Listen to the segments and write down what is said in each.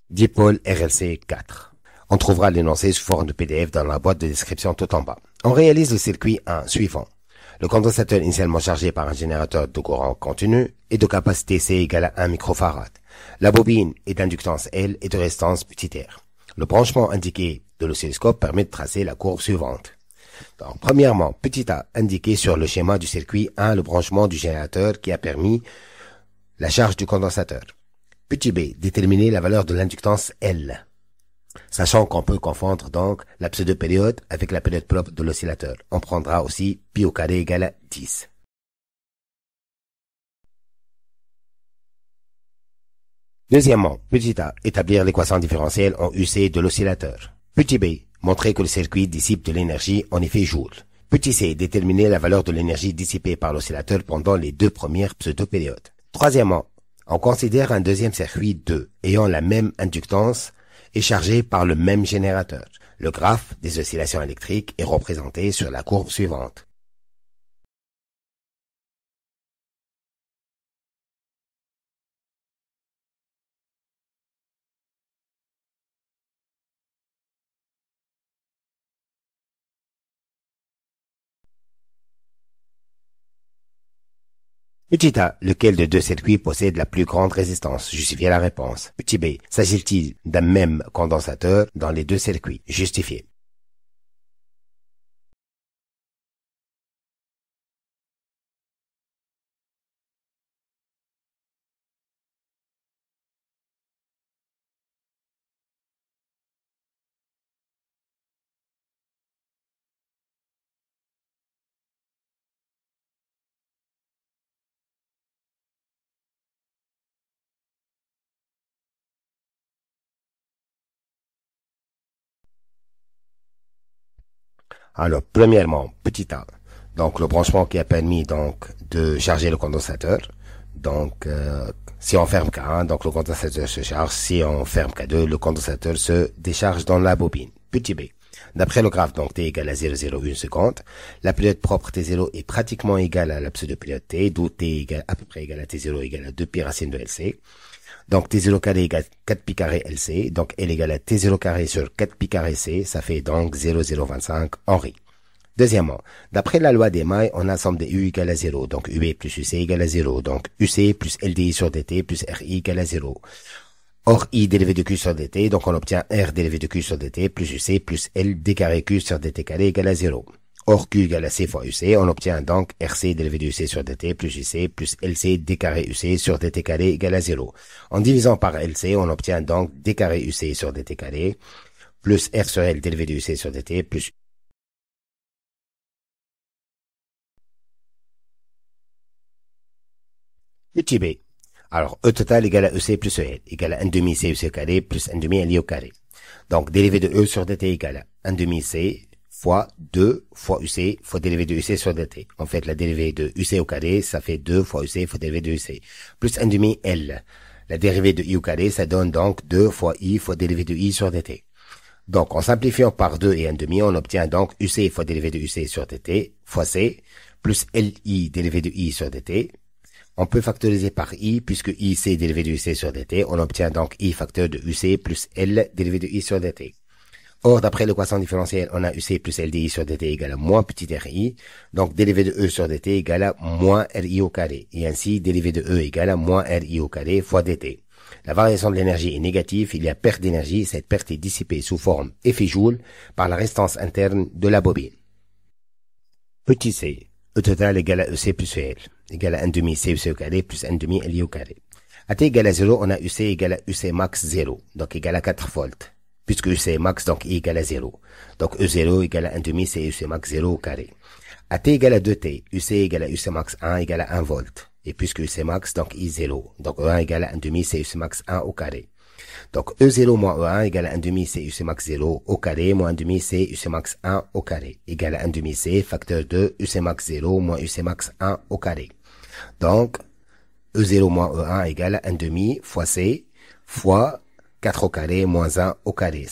Dipôle RLC 4. On trouvera l'énoncé sous forme de PDF dans la boîte de description tout en bas. On réalise le circuit 1 suivant. Le condensateur initialement chargé par un générateur de courant continu est de capacité C égale à 1 microfarad. La bobine est d'inductance L et de résistance petit r. Le branchement indiqué de l'oscilloscope permet de tracer la courbe suivante. Donc, premièrement, petit a indiqué sur le schéma du circuit 1 le branchement du générateur qui a permis la charge du condensateur. Petit b, déterminer la valeur de l'inductance L. Sachant qu'on peut confondre donc la pseudo-période avec la période propre de l'oscillateur. On prendra aussi pi au carré égale à 10. Deuxièmement, petit a, établir l'équation différentielle en UC de l'oscillateur. Petit b, montrer que le circuit dissipe de l'énergie en effet joule. Petit c, déterminer la valeur de l'énergie dissipée par l'oscillateur pendant les deux premières pseudo-périodes. Troisièmement, on considère un deuxième circuit 2 ayant la même inductance et chargé par le même générateur. Le graphe des oscillations électriques est représenté sur la courbe suivante. Petit a, lequel de deux circuits possède la plus grande résistance? Justifiez la réponse. Petit b, s'agit-il d'un même condensateur dans les deux circuits? Justifiez. Alors, premièrement, petit a, donc le branchement qui a permis donc de charger le condensateur. Donc, si on ferme K1, donc le condensateur se charge. Si on ferme K2, le condensateur se décharge dans la bobine. Petit b. D'après le graphe, donc t égale à 0,01 seconde, la période propre T0 est pratiquement égale à la pseudo-période T, d'où T égale à peu près égale à T0 égale à 2 pi racine de LC. Donc T0 carré égale 4 pi carré LC, donc L égale à T0 carré sur 4 pi carré C, ça fait donc 0,025 Henri. Deuxièmement, d'après la loi des mailles, on a somme des U égale à 0, donc UB plus UC égale à 0, donc UC plus LDI sur DT plus RI égale à 0. Or, I dérivé de Q sur dt, donc on obtient R dérivé de Q sur dt plus UC plus L d carré Q sur dt carré égale à 0. Or, Q égale à C fois UC, on obtient donc RC dérivé de UC sur dt plus UC plus LC d carré UC sur dt carré égale à 0. En divisant par LC, on obtient donc d carré UC sur dt carré plus R sur L dérivé de UC sur dt plus petit b. Alors, E total égale à EC plus EL, égale à 1 demi CUC carré plus 1 demi LI au carré. Donc, dérivé de E sur dt égale à 1 demi C fois 2 fois UC fois dérivé de UC sur dt. En fait, la dérivée de UC au carré, ça fait 2 fois UC fois dérivé de UC. Plus 1 demi L. La dérivée de I au carré, ça donne donc 2 fois I fois dérivé de I sur dt. Donc, en simplifiant par 2 et 1 demi, on obtient donc UC fois dérivé de UC sur dt fois C plus LI dérivé de I sur dt. On peut factoriser par I, puisque I c'est dérivé de UC sur dt, on obtient donc I facteur de UC plus L dérivé de I sur dt. Or, d'après l'équation différentielle, on a UC plus LDI sur dt égale à moins petit RI, donc dérivé de E sur dt égale à moins RI au carré, et ainsi dérivé de E égale à moins RI au carré fois dt. La variation de l'énergie est négative, il y a perte d'énergie, cette perte est dissipée sous forme effet joule par la résistance interne de la bobine. Petit c, E total égale à EC plus EL, égale à 1 demi CUC au carré plus 1 demi LI au carré. À t égale à 0, on a UC égale à UC max 0, donc égale à 4 volts. Puisque UC est max, donc I égale à 0. Donc E0 égale à 1 demi CUC max 0 au carré. À t égale à 2t, UC égale à UC max 1 égale à 1 volt. Et puisque UC max, donc I 0. Donc E1 égale à 1 demi CUC max 1 au carré. Donc E0 moins E1 égale à 1 demi CUC max 0 au carré moins 1 demi CUC max 1 au carré. Égale à 1 demi C facteur de UC max 0 moins UC max 1 au carré. Donc, E0 moins E1 égale à 1 demi fois C fois 4 au carré moins 1 au carré.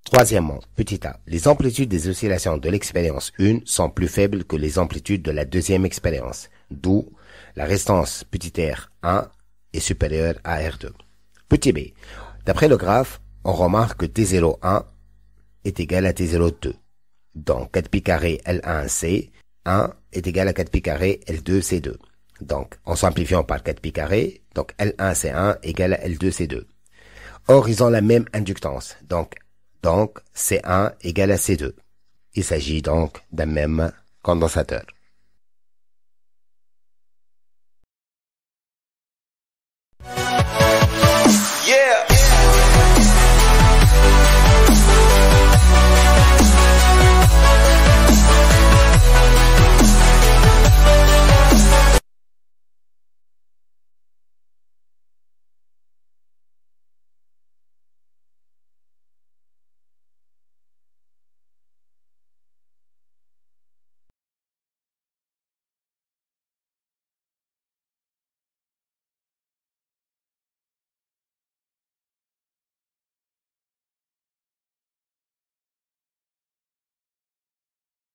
Troisièmement, petit a, les amplitudes des oscillations de l'expérience 1 sont plus faibles que les amplitudes de la deuxième expérience, d'où la résistance petit r 1 est supérieur à R2. Petit b. D'après le graphe, on remarque que T01 est égal à T02. Donc 4 pi carré L1C, 1 est égal à 4 pi carré L2C2. Donc en simplifiant par 4 pi carré, donc L1C1 égale à L2C2. Or, ils ont la même inductance. Donc C1 égale à C2. Il s'agit donc d'un même condensateur.